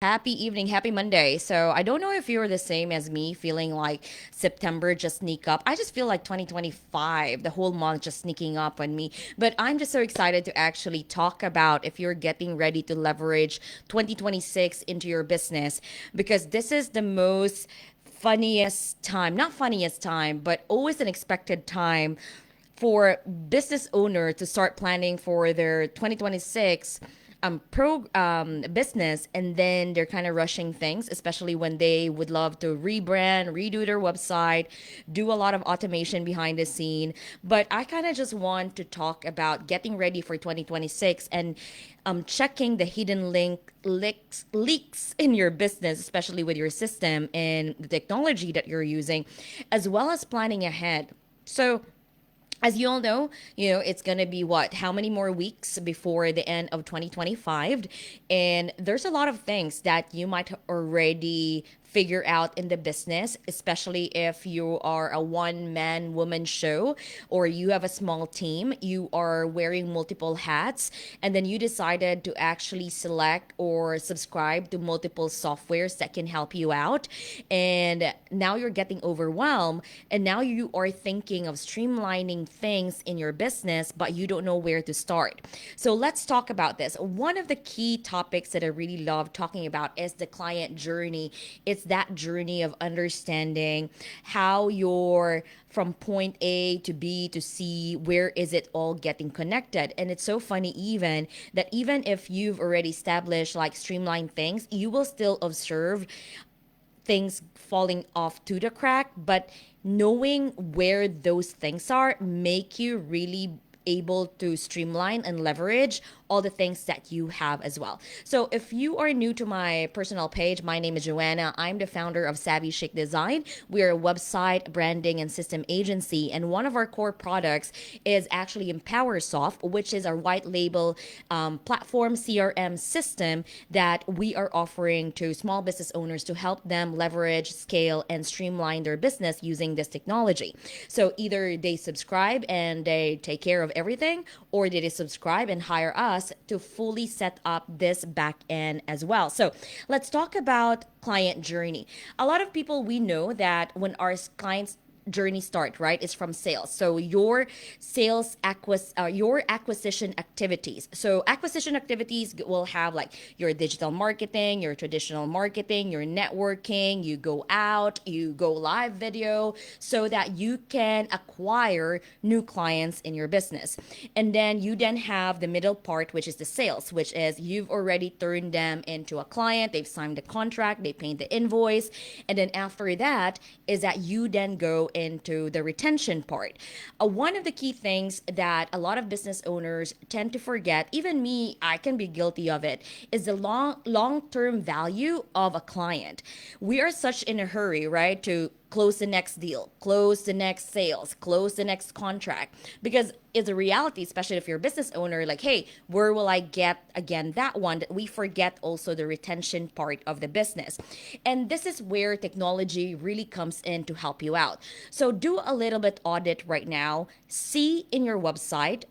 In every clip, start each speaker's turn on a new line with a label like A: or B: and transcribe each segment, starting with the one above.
A: Happy evening, happy Monday. So I don't know if you're the same as me, feeling like September just sneak up. I just feel like 2025, the whole month just sneaking up on me. But I'm just so excited to actually talk about if you're getting ready to leverage 2026 into your business, because this is the most funniest time, not funniest time, but always an expected time for business owner to start planning for their 2026 business, and then they're kind of rushing things, especially when they would love to rebrand, redo their website, do a lot of automation behind the scene. But I kind of just want to talk about getting ready for 2026 and checking the hidden leaks in your business, especially with your system and the technology that you're using, as well as planning ahead. So as you all know, it's going to be what? How many more weeks before the end of 2025? And there's a lot of things that you might already figure out in the business, especially if you are a one man woman show or you have a small team, you are wearing multiple hats, and then you decided to actually select or subscribe to multiple softwares that can help you out. And now you're getting overwhelmed, and now you are thinking of streamlining things in your business, but you don't know where to start. So let's talk about this. One of the key topics that I really love talking about is the client journey. It's that journey of understanding how you're from point A to B to C, where is it all getting connected? And it's so funny, even that even if you've already established like streamlined things, you will still observe things falling off to the crack. But knowing where those things are make you really able to streamline and leverage all the things that you have as well. So if you are new to my personal page, my name is Joanna. I'm the founder of Savvy Chic Design. We are a website branding and system agency, and one of our core products is actually EmpowerSoft, which is our white label platform CRM system that we are offering to small business owners to help them leverage, scale, and streamline their business using this technology. So either they subscribe and they take care of everything, or they subscribe and hire us to fully set up this back end as well. So let's talk about client journey. A lot of people, we know that when our clients journey start, right, is from sales. So your acquisition activities. So acquisition activities will have like your digital marketing, your traditional marketing, your networking, you go out, you go live video, so that you can acquire new clients in your business. And then you then have the middle part, which is the sales, which is you've already turned them into a client, they've signed the contract, they paid the invoice. And then after that is that you then go into the retention part. One of the key things that a lot of business owners tend to forget, even me, I can be guilty of it, is the long term value of a client. We are such in a hurry, right, to close the next deal, close the next sales, close the next contract. Because it's a reality, especially if you're a business owner, like, hey, where will I get again that one? That we forget also the retention part of the business. And this is where technology really comes in to help you out. So do a little bit audit right now. See in your website,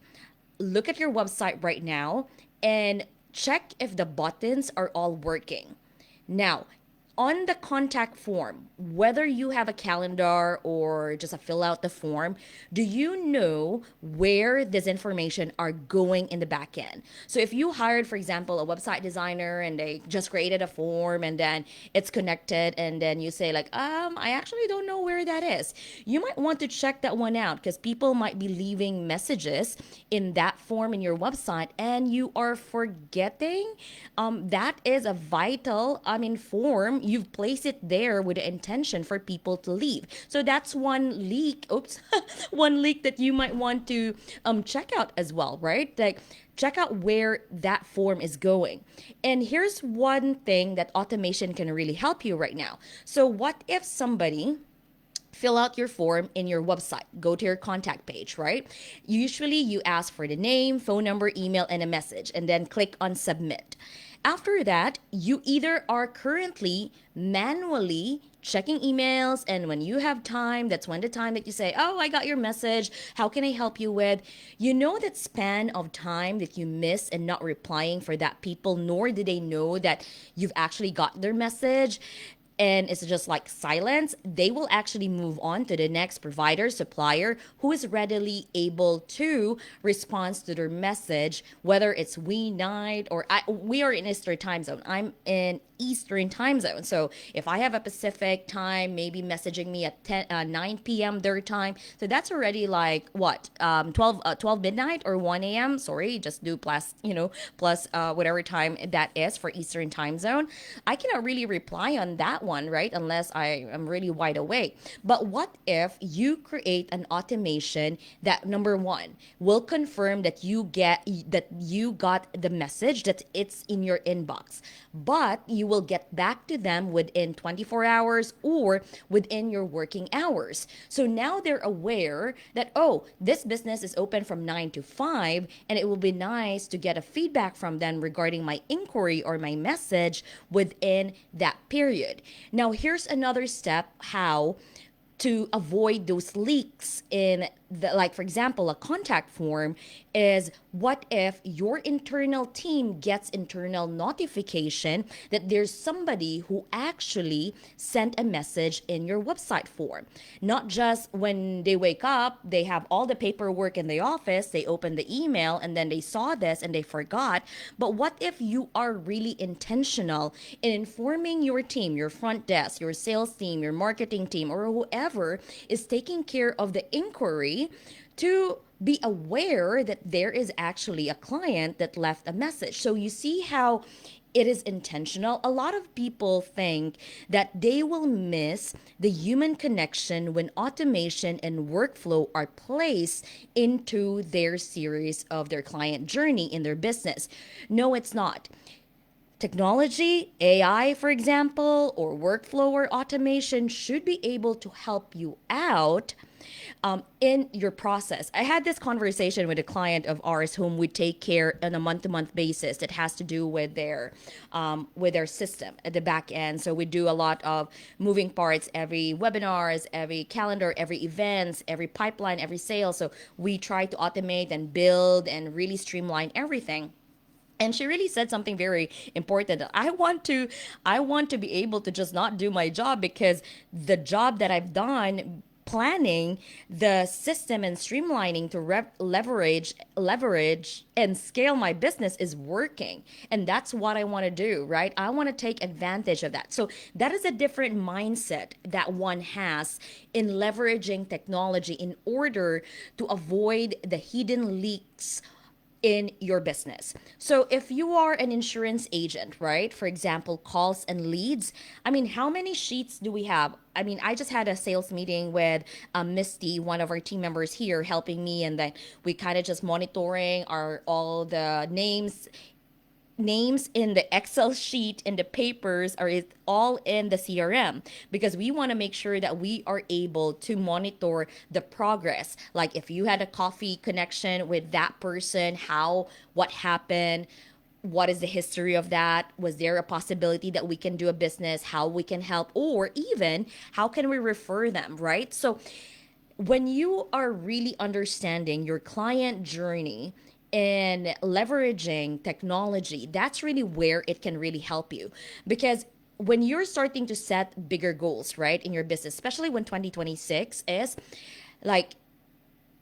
A: look at your website right now, and check if the buttons are all working. Now, on the contact form, whether you have a calendar or just a fill out the form, do you know where this information are going in the back end? So if you hired, for example, a website designer and they just created a form and then it's connected, and then you say like, I actually don't know where that is. You might want to check that one out, because people might be leaving messages in that form in your website and you are forgetting that is a vital, form. You've placed it there with the intention for people to leave. So that's one leak. Oops, one leak that you might want to check out as well, right? Like, check out where that form is going. And here's one thing that automation can really help you right now. So what if somebody fill out your form in your website, go to your contact page, right? Usually you ask for the name, phone number, email, and a message, and then click on submit. After that, you either are currently manually checking emails, and when you have time, that's when the time that you say, oh, I got your message, how can I help you with, you know, that span of time that you miss and not replying for that people, nor do they know that you've actually got their message, and it's just like silence, they will actually move on to the next provider, supplier who is readily able to respond to their message, whether it's we night or we are in Eastern time zone. I'm in Eastern time zone. So if I have a Pacific time, maybe messaging me at 9 p.m. their time. So that's already like what, 12 midnight or 1 a.m. Sorry, just do plus, plus whatever time that is for Eastern time zone. I cannot really reply on that one, right? Unless I am really wide awake. But what if you create an automation that, number one, will confirm that you got the message, that it's in your inbox, but you will get back to them within 24 hours or within your working hours. So now they're aware that, oh, this business is open from 9 to 5, and it will be nice to get a feedback from them regarding my inquiry or my message within that period. Now, here's another step how to avoid those leaks in the, like for example, a contact form is, what if your internal team gets internal notification that there's somebody who actually sent a message in your website form? Not just when they wake up, they have all the paperwork in the office, they open the email and then they saw this and they forgot. But what if you are really intentional in informing your team, your front desk, your sales team, your marketing team, or whoever is taking care of the inquiry, to be aware that there is actually a client that left a message? So you see how it is intentional. A lot of people think that they will miss the human connection when automation and workflow are placed into their series of their client journey in their business. No, it's not. Technology, AI, for example, or workflow or automation should be able to help you out in your process. I had this conversation with a client of ours whom we take care on a month-to-month basis. That has to do with their system at the back end. So we do a lot of moving parts, every webinars, every calendar, every events, every pipeline, every sale. So we try to automate and build and really streamline everything. And she really said something very important. I want to be able to just not do my job, because the job that I've done planning the system and streamlining to leverage and scale my business is working, and that's what I want to do, right? I want to take advantage of that. So that is a different mindset that one has in leveraging technology in order to avoid the hidden leaks in your business. So if you are an insurance agent, right? For example, calls and leads. I mean, how many sheets do we have? I mean, I just had a sales meeting with Misty, one of our team members here, helping me, and then we kind of just monitoring our all the names in the Excel sheet and the papers are all in the CRM, because we want to make sure that we are able to monitor the progress. Like if you had a coffee connection with that person, what happened? What is the history of that? Was there a possibility that we can do a business? How we can help, or even how can we refer them, right? So when you are really understanding your client journey and leveraging technology, that's really where it can really help you. Because when you're starting to set bigger goals, right, in your business, especially when 2026 is like,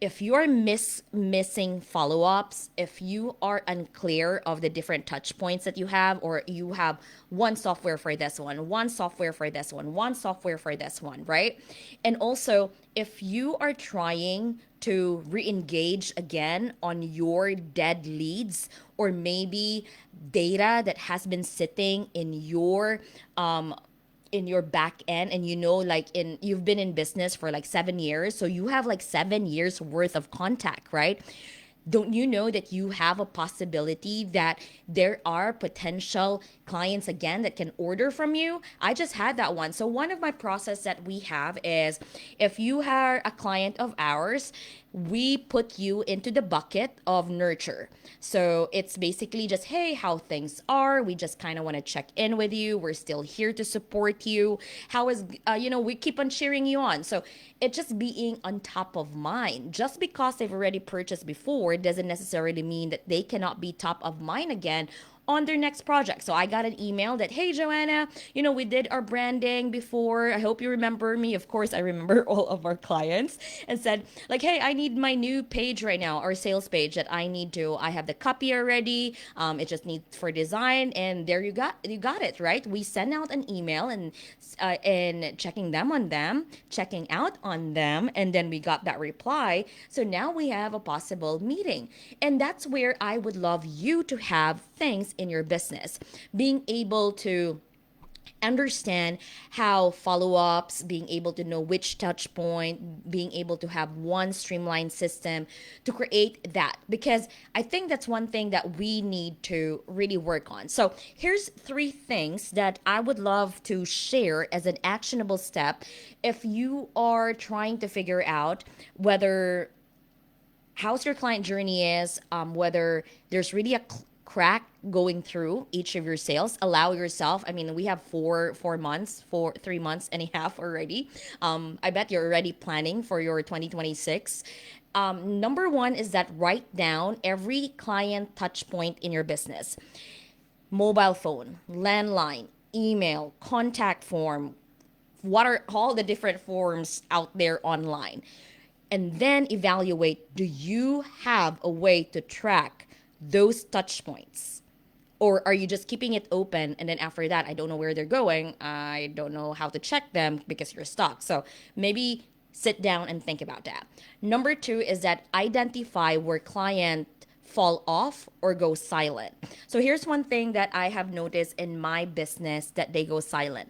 A: if you're missing follow-ups, if you are unclear of the different touch points that you have, or you have one software for this one software for this one software for this one, right? And also, if you are trying to re-engage again on your dead leads, or maybe data that has been sitting in your back end, and like you've been in business for like 7 years, so you have like 7 years worth of contact, right? Don't you know that you have a possibility that there are potential clients again that can order from you? I just had that one. So one of my process that we have is, if you are a client of ours, we put you into the bucket of nurture. So it's basically just, hey, how things are. We just kind of want to check in with you. We're still here to support you. How is, we keep on cheering you on. So it's just being on top of mind. Just because they've already purchased before doesn't necessarily mean that they cannot be top of mind again on their next project. So I got an email that, hey, Joanna, we did our branding before. I hope you remember me. Of course, I remember all of our clients, and said, like, hey, I need my new page right now, our sales page that I have the copy already. It just needs for design. And there you got it, right? We send out an email and checking out on them. And then we got that reply. So now we have a possible meeting. And that's where I would love you to have things in your business. Being able to understand how follow-ups, being able to know which touch point, being able to have one streamlined system to create that, because I think that's one thing that we need to really work on. So here's 3 things that I would love to share as an actionable step if you are trying to figure out whether how's your client journey is, whether there's really a crack going through each of your sales. Allow yourself, I mean, we have 4 months, 3 months and a half already. I bet you're already planning for your 2026. Number one is that write down every client touch point in your business: mobile phone, landline, email, contact form, what are all the different forms out there online. And then evaluate, do you have a way to track those touch points? Or are you just keeping it open, and then after that, I don't know where they're going, I don't know how to check them because you're stuck? So maybe sit down and think about that. Number 2 is that identify where client fall off or go silent. So here's one thing that I have noticed in my business, that they go silent.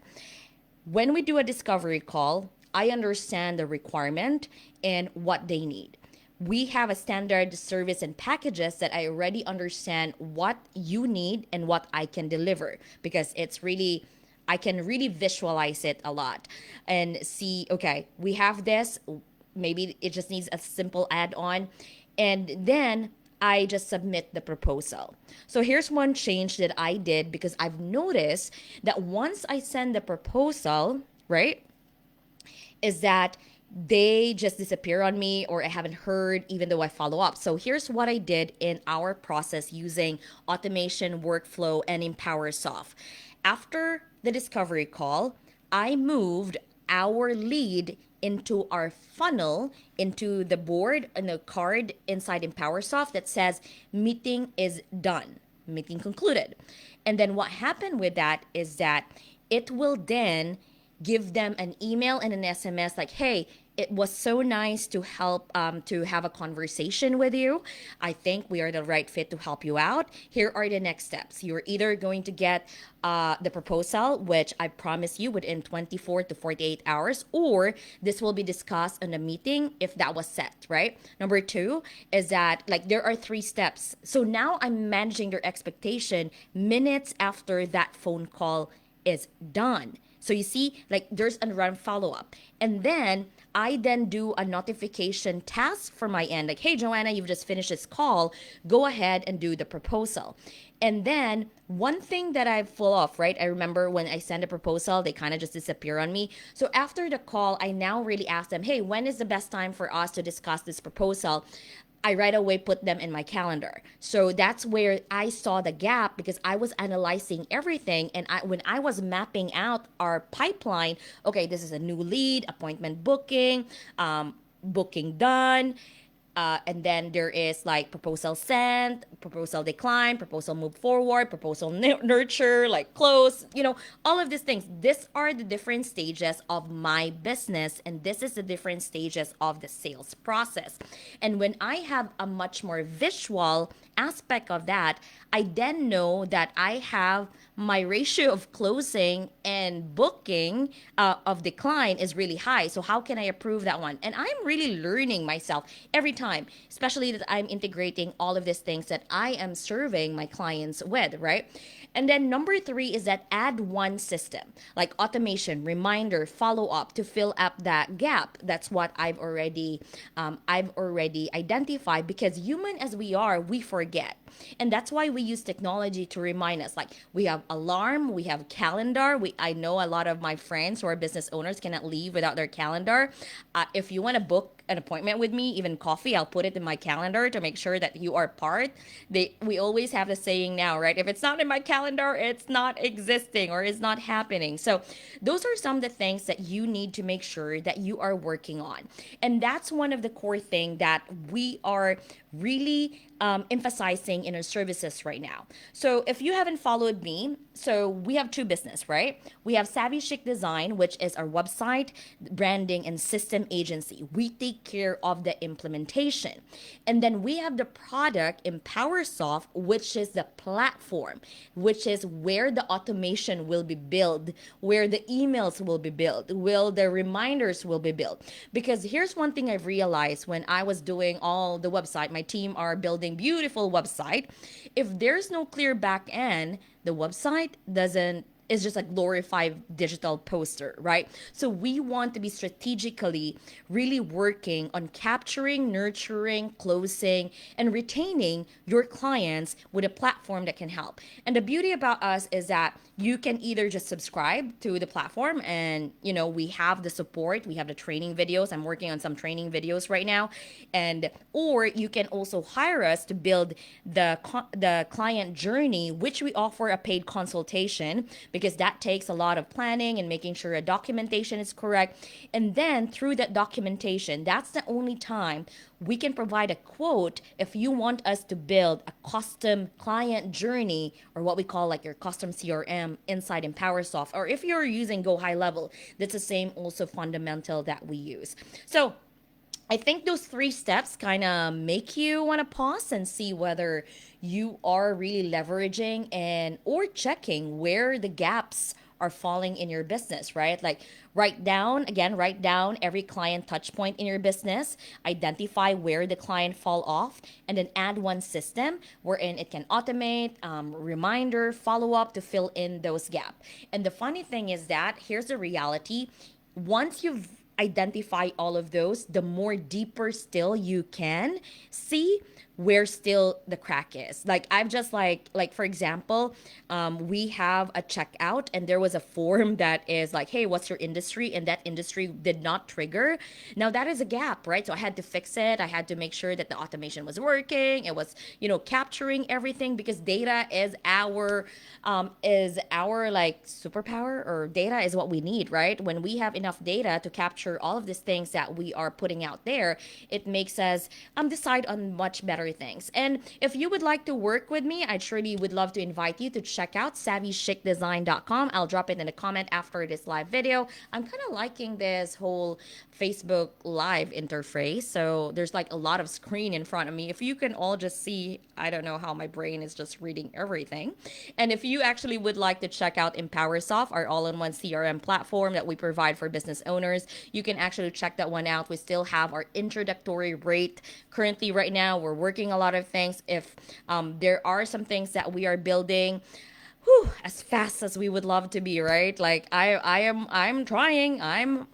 A: When we do a discovery call, I understand the requirement and what they need. We have a standard service and packages that I already understand what you need and what I can deliver, because I can really visualize it a lot and see, okay, we have this, maybe it just needs a simple add-on, and then I just submit the proposal. So here's one change that I did, because I've noticed that once I send the proposal, right, is that they just disappear on me, or I haven't heard even though I follow up. So here's what I did in our process using automation, workflow, and EmpowerSoft. After the discovery call, I moved our lead into our funnel, into the board and the card inside EmpowerSoft that says meeting is done, meeting concluded. And then what happened with that is that it will then give them an email and an SMS like, hey, it was so nice to help to have a conversation with you. I think we are the right fit to help you out. Here are the next steps. You're either going to get the proposal, which I promise you within 24 to 48 hours, or this will be discussed in a meeting if that was set, right? Number 2 is that, like, there are 3 steps. So now I'm managing their expectation minutes after that phone call is done. So you see, like, there's a run follow-up. And then I then do a notification task for my end. Like, hey, Joanna, you've just finished this call. Go ahead and do the proposal. And then one thing that I pull off, right? I remember when I send a proposal, they kind of just disappear on me. So after the call, I now really ask them, hey, when is the best time for us to discuss this proposal? I right away put them in my calendar. So that's where I saw the gap, because I was analyzing everything. And when I was mapping out our pipeline, okay, this is a new lead, appointment booking, booking done. And then there is like proposal sent, proposal declined, proposal move forward, proposal nurture, like close, all of these things. These are the different stages of my business, and this is the different stages of the sales process. And when I have a much more visual aspect of that, I then know that I have my ratio of closing and booking of decline is really high. So how can I improve that one? And I'm really learning myself every time, especially that I'm integrating all of these things that I am serving my clients with, right? And then number three is that add one system like automation, reminder, follow up to fill up that gap. That's what I've already identified because human as we are, we forget. And that's why we use technology to remind us. Like we have alarm, we have calendar. I know a lot of my friends who are business owners cannot leave without their calendar. If you want to book an appointment with me, even coffee, I'll put it in my calendar to make sure that you are part. We always have the saying now, right? If it's not in my calendar, it's not existing or it's not happening. So those are some of the things that you need to make sure that you are working on. And that's one of the core thing that we are really emphasizing in our services right now. So if you haven't followed me, so we have two business, right? We have Savvy Chic Design, which is our website, branding, and system agency. We take care of the implementation. And then we have the product EmpowerSoft, which is the platform, which is where the automation will be built, where the emails will be built, where the reminders will be built. Because here's one thing I've realized when I was doing all the website, my team are building beautiful website. If there's no clear back end, the website doesn't is just a glorified digital poster, right? So we want to be strategically really working on capturing, nurturing, closing, and retaining your clients with a platform that can help. And the beauty about us is that you can either just subscribe to the platform and we have the support, we have the training videos. I'm working on some training videos right now, and or you can also hire us to build the client journey, which we offer a paid consultation because that takes a lot of planning and making sure a documentation is correct. And then through that documentation, that's the only time we can provide a quote if you want us to build a custom client journey, or what we call like your custom CRM inside EmpowerSoft, or if you're using Go High Level, that's the same also fundamental that we use. So I think those three steps kind of make you want to pause and see whether you are really leveraging and or checking where the gaps are falling in your business, right? Like write down every client touch point in your business, identify where the client fall off, and then add one system wherein it can automate, reminder, follow up to fill in those gaps. And the funny thing is that here's the reality. Once you've identify all of those, the more deeper still you can see where still the crack is. Like I've just like for example, we have a checkout and there was a form that is like, hey, what's your industry? And that industry did not trigger. Now that is a gap, right? So I had to fix it. I had to make sure that the automation was working. It was, capturing everything because data is our like superpower, or data is what we need, right? When we have enough data to capture all of these things that we are putting out there, it makes us decide on much better things. And if you would like to work with me, I truly would love to invite you to check out savvychicdesign.com. I'll drop it in a comment after this live video. I'm kind of liking this whole Facebook live interface. So there's like a lot of screen in front of me. If you can all just see, I don't know how my brain is just reading everything. And if you actually would like to check out EmpowerSoft, our all-in-one CRM platform that we provide for business owners, you can actually check that one out. We still have our introductory rate currently right now. We're working a lot of things. If there are some things that we are building as fast as we would love to be, right? Like I'm trying, I'm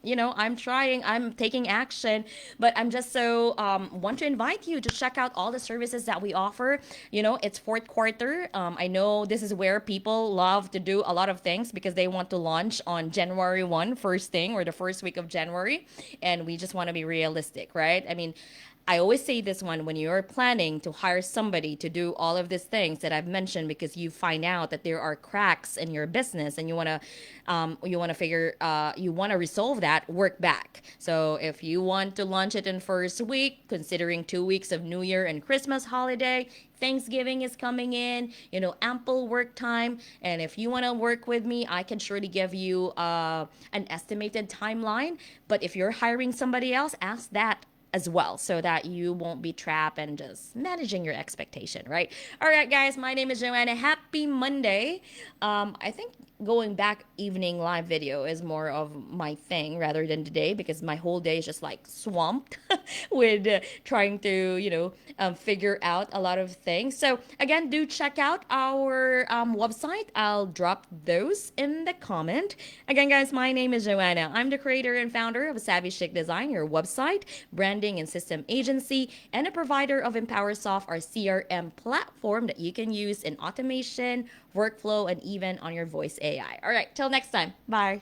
A: trying, I'm taking action, but I'm just so want to invite you to check out all the services that we offer. It's fourth quarter. I know this is where people love to do a lot of things because they want to launch on January 1, first thing, or the first week of January, and we just want to be realistic, right? I mean, I always say this one: when you're planning to hire somebody to do all of these things that I've mentioned, because you find out that there are cracks in your business and you want to resolve that, work back. So if you want to launch it in first week, considering 2 weeks of New Year and Christmas holiday, Thanksgiving is coming in, ample work time. And if you want to work with me, I can surely give you an estimated timeline. But if you're hiring somebody else, ask that as well, so that you won't be trapped and just managing your expectation, right? All right, guys, my name is Joanna. Happy Monday. I think going back evening live video is more of my thing rather than today, because my whole day is just like swamped with trying to, figure out a lot of things. So again, do check out our website. I'll drop those in the comment. Again, guys, my name is Joanna. I'm the creator and founder of Savvy Chic Design, your website, branding and system agency, and a provider of EmpowerSoft, our CRM platform that you can use in automation, workflow, and even on your voice AI. All right, till next time. Bye.